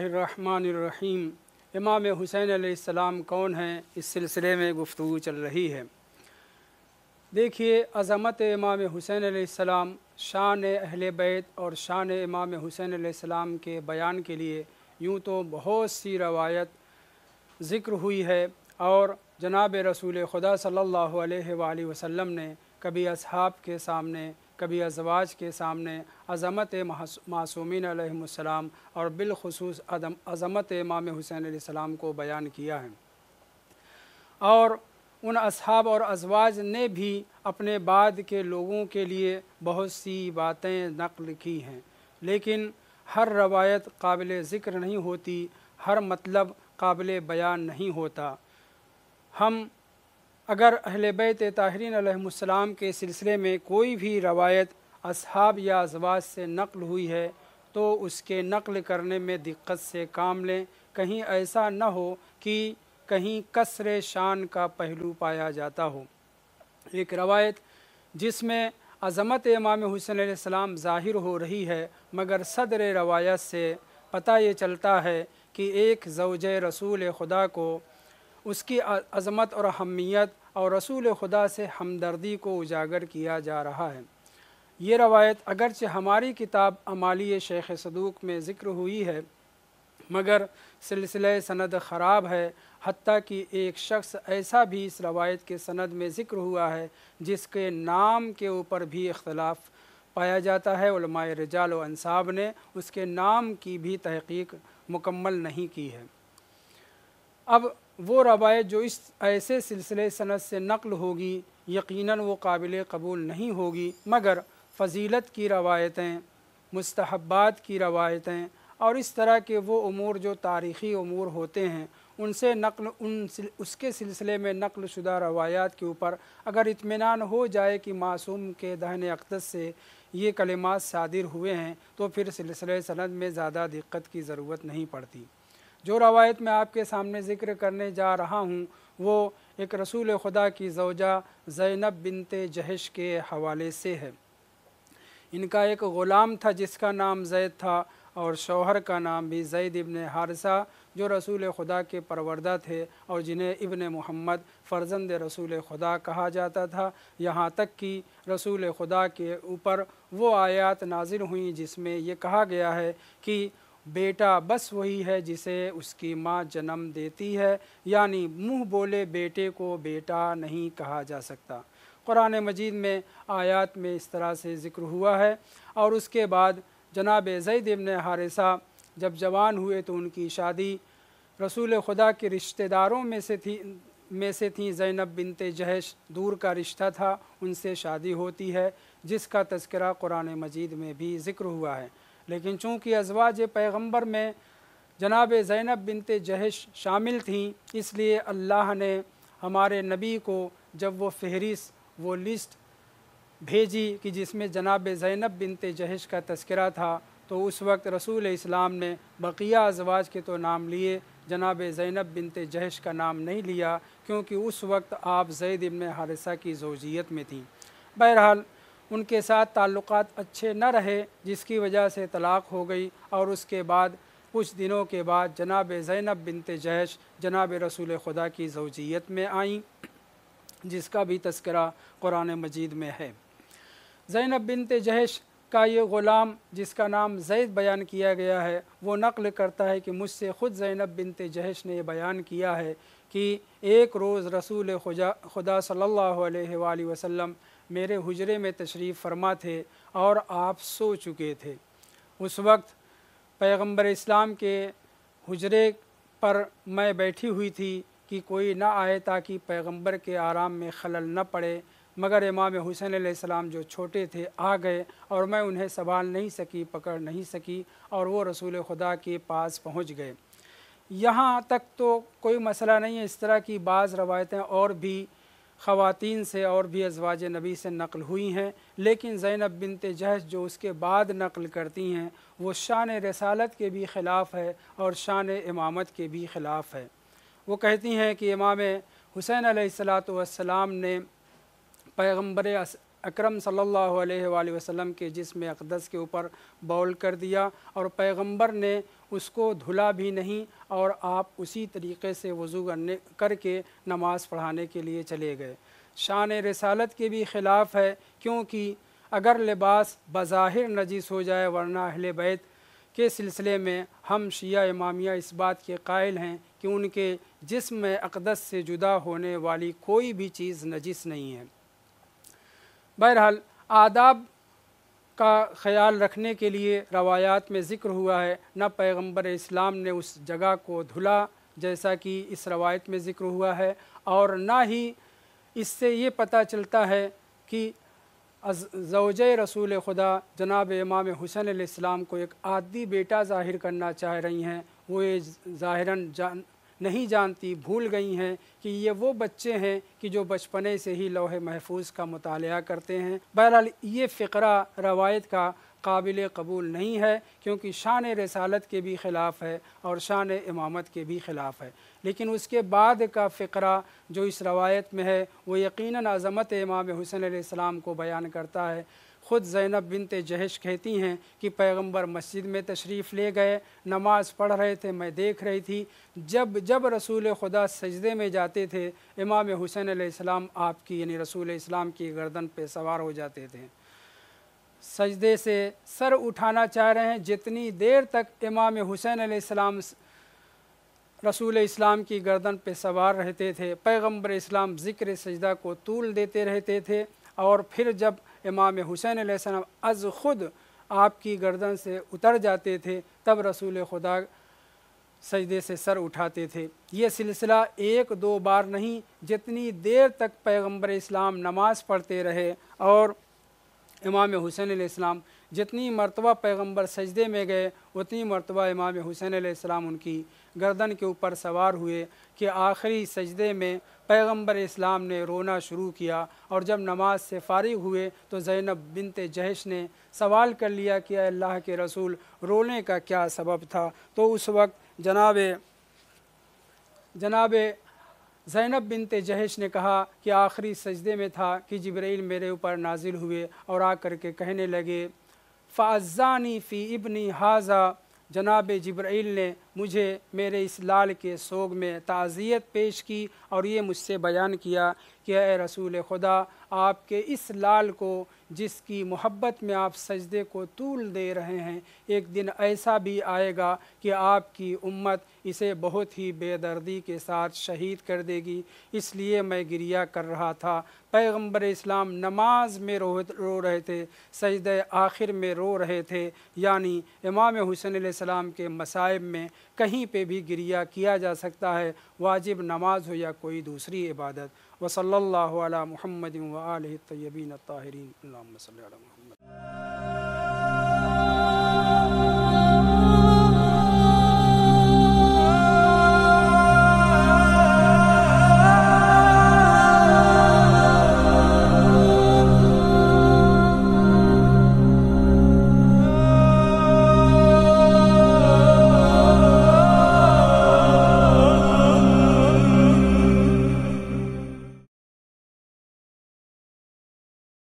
الرحمن الرحیم۔ امام حسین علیہ السلام کون ہیں، اس سلسلے میں گفتگو چل رہی ہے۔ دیکھیے، عظمت امام حسین علیہ السلام، شان اہل بیت اور شان امام حسین علیہ السلام کے بیان کے لیے یوں تو بہت سی روایت ذکر ہوئی ہے، اور جناب رسول خدا صلی اللہ علیہ وآلہ وسلم نے کبھی اصحاب کے سامنے، کبھی ازواج کے سامنے عظمت معصومین علیہم السلام اور بالخصوص عظمت امام حسین علیہ السلام کو بیان کیا ہے، اور ان اصحاب اور ازواج نے بھی اپنے بعد کے لوگوں کے لیے بہت سی باتیں نقل کی ہیں، لیکن ہر روایت قابل ذکر نہیں ہوتی، ہر مطلب قابل بیان نہیں ہوتا۔ ہم اگر اہل بیت طاہرین علیہم السلام کے سلسلے میں کوئی بھی روایت اصحاب یا ازواج سے نقل ہوئی ہے تو اس کے نقل کرنے میں دقت سے کام لیں، کہیں ایسا نہ ہو کہ کہیں کسر شان کا پہلو پایا جاتا ہو۔ ایک روایت جس میں عظمت امام حسین علیہ السلام ظاہر ہو رہی ہے، مگر صدر روایت سے پتہ یہ چلتا ہے کہ ایک زوجہ رسول خدا کو اس کی عظمت اور اہمیت اور رسول خدا سے ہمدردی کو اجاگر کیا جا رہا ہے۔ یہ روایت اگرچہ ہماری کتاب اعمالی شیخ صدوق میں ذکر ہوئی ہے، مگر سلسلہ سند خراب ہے، حتیٰ کہ ایک شخص ایسا بھی اس روایت کے سند میں ذکر ہوا ہے جس کے نام کے اوپر بھی اختلاف پایا جاتا ہے۔ علماء رجال و انساب نے اس کے نام کی بھی تحقیق مکمل نہیں کی ہے۔ اب وہ روایت جو اس ایسے سلسلے سند سے نقل ہوگی یقیناً وہ قابل قبول نہیں ہوگی، مگر فضیلت کی روایتیں، مستحبات کی روایتیں اور اس طرح کے وہ امور جو تاریخی امور ہوتے ہیں ان سے اس کے سلسلے میں نقل شدہ روایات کے اوپر اگر اطمینان ہو جائے کہ معصوم کے دہن اقدس سے یہ کلمات صادر ہوئے ہیں تو پھر سلسلہ سند میں زیادہ دقت کی ضرورت نہیں پڑتی۔ جو روایت میں آپ کے سامنے ذکر کرنے جا رہا ہوں وہ ایک رسول خدا کی زوجہ زینب بنت جہش کے حوالے سے ہے۔ ان کا ایک غلام تھا جس کا نام زید تھا، اور شوہر کا نام بھی زید ابن حارثہ جو رسول خدا کے پروردہ تھے اور جنہیں ابن محمد فرزند رسول خدا کہا جاتا تھا، یہاں تک کہ رسول خدا کے اوپر وہ آیات نازل ہوئیں جس میں یہ کہا گیا ہے کہ بیٹا بس وہی ہے جسے اس کی ماں جنم دیتی ہے، یعنی منہ بولے بیٹے کو بیٹا نہیں کہا جا سکتا۔ قرآن مجید میں آیات میں اس طرح سے ذکر ہوا ہے۔ اور اس کے بعد جناب زید ابن حارثہ جب جوان ہوئے تو ان کی شادی رسول خدا کے رشتہ داروں میں سے تھیں۔ زینب بنت جہش دور کا رشتہ تھا، ان سے شادی ہوتی ہے جس کا تذکرہ قرآن مجید میں بھی ذکر ہوا ہے، لیکن چونکہ ازواج پیغمبر میں جناب زینب بنت جہش شامل تھیں، اس لیے اللہ نے ہمارے نبی کو جب وہ فہرست، وہ لسٹ بھیجی کہ جس میں جناب زینب بنت جہش کا تذکرہ تھا، تو اس وقت رسول اسلام نے بقیہ ازواج کے تو نام لیے، جناب زینب بنت جہش کا نام نہیں لیا، کیونکہ اس وقت آپ زید ابن حارثہ کی زوجیت میں تھیں۔ بہرحال ان کے ساتھ تعلقات اچھے نہ رہے، جس کی وجہ سے طلاق ہو گئی، اور اس کے بعد کچھ دنوں کے بعد جناب زینب بنت جہش جناب رسول خدا کی زوجیت میں آئیں، جس کا بھی تذکرہ قرآن مجید میں ہے۔ زینب بنت جہش کا یہ غلام جس کا نام زید بیان کیا گیا ہے، وہ نقل کرتا ہے کہ مجھ سے خود زینب بنت جہش نے یہ بیان کیا ہے کہ ایک روز رسول خدا صلی اللہ علیہ وآلہ وسلم میرے حجرے میں تشریف فرما تھے اور آپ سو چکے تھے۔ اس وقت پیغمبر اسلام کے حجرے پر میں بیٹھی ہوئی تھی کہ کوئی نہ آئے تاکہ پیغمبر کے آرام میں خلل نہ پڑے، مگر امام حسین علیہ السلام جو چھوٹے تھے آ گئے اور میں انہیں سنبھال نہیں سکی، پکڑ نہیں سکی، اور وہ رسول خدا کے پاس پہنچ گئے۔ یہاں تک تو کوئی مسئلہ نہیں ہے، اس طرح کی بعض روایتیں اور بھی خواتین سے اور بھی ازواج نبی سے نقل ہوئی ہیں، لیکن زینب بنت جہش جو اس کے بعد نقل کرتی ہیں وہ شان رسالت کے بھی خلاف ہے اور شان امامت کے بھی خلاف ہے۔ وہ کہتی ہیں کہ امام حسین علیہ السلام نے پیغمبر اکرم صلی اللہ علیہ وآلہ وسلم کے جسم اقدس کے اوپر بول کر دیا، اور پیغمبر نے اس کو دھلا بھی نہیں اور آپ اسی طریقے سے وضو کر کے نماز پڑھانے کے لیے چلے گئے۔ شان رسالت کے بھی خلاف ہے، کیونکہ اگر لباس بظاہر نجس ہو جائے، ورنہ اہل بیت کے سلسلے میں ہم شیعہ امامیہ اس بات کے قائل ہیں کہ ان کے جسم میں اقدس سے جدا ہونے والی کوئی بھی چیز نجس نہیں ہے۔ بہرحال آداب کا خیال رکھنے کے لیے روایات میں ذکر ہوا ہے، نہ پیغمبر اسلام نے اس جگہ کو دھلا جیسا کہ اس روایت میں ذکر ہوا ہے، اور نہ ہی اس سے یہ پتہ چلتا ہے کہ زوجہ رسول خدا جناب امام حسین علیہ السلام کو ایک عادی بیٹا ظاہر کرنا چاہ رہی ہیں، وہ یہ ظاہراً نہیں جانتی، بھول گئی ہیں کہ یہ وہ بچے ہیں کہ جو بچپنے سے ہی لوح محفوظ کا مطالعہ کرتے ہیں۔ بہرحال یہ فقرہ روایت کا قابل قبول نہیں ہے، کیونکہ شان رسالت کے بھی خلاف ہے اور شان امامت کے بھی خلاف ہے۔ لیکن اس کے بعد کا فقرہ جو اس روایت میں ہے وہ یقیناً عظمت امام حسین علیہ السلام کو بیان کرتا ہے۔ خود زینب بنت جہش کہتی ہیں کہ پیغمبر مسجد میں تشریف لے گئے، نماز پڑھ رہے تھے، میں دیکھ رہی تھی، جب رسول خدا سجدے میں جاتے تھے، امام حسین علیہ السلام آپ کی یعنی رسول اسلام کی گردن پہ سوار ہو جاتے تھے، سجدے سے سر اٹھانا چاہ رہے ہیں۔ جتنی دیر تک امام حسین علیہ السلام رسول اسلام کی گردن پہ سوار رہتے تھے، پیغمبر اسلام ذکر سجدہ کو طول دیتے رہتے تھے، اور پھر جب امام حسین علیہ السلام از خود آپ کی گردن سے اتر جاتے تھے، تب رسول خدا سجدے سے سر اٹھاتے تھے۔ یہ سلسلہ ایک دو بار نہیں، جتنی دیر تک پیغمبر اسلام نماز پڑھتے رہے اور امام حسین علیہ السلام جتنی مرتبہ پیغمبر سجدے میں گئے، اتنی مرتبہ امام حسین علیہ السلام ان کی گردن کے اوپر سوار ہوئے، کہ آخری سجدے میں پیغمبر اسلام نے رونا شروع کیا، اور جب نماز سے فارغ ہوئے تو زینب بنت جہش نے سوال کر لیا کہ اے اللہ کے رسول، رونے کا کیا سبب تھا؟ تو اس وقت جناب زینب بنت جہش نے کہا کہ آخری سجدے میں تھا کہ جبرائیل میرے اوپر نازل ہوئے اور آ کر کے کہنے لگے فَأَذَّانِي فِي ابْنِي هَذَا، جناب جبرائیل نے مجھے میرے اس لال کے سوگ میں تعزیت پیش کی اور یہ مجھ سے بیان کیا کہ اے رسول خدا، آپ کے اس لال کو جس کی محبت میں آپ سجدے کو طول دے رہے ہیں، ایک دن ایسا بھی آئے گا کہ آپ کی امت اسے بہت ہی بے دردی کے ساتھ شہید کر دے گی، اس لیے میں گریہ کر رہا تھا۔ پیغمبر اسلام نماز میں رو رہے تھے، سجدہ آخر میں رو رہے تھے، یعنی امام حسین علیہ السلام کے مصائب میں کہیں پہ بھی گریہ کیا جا سکتا ہے، واجب نماز ہو یا کوئی دوسری عبادت۔ وصلی اللہ علی محمد وآلہ الطیبین الطاہرین، اللہم صلی علی محمد۔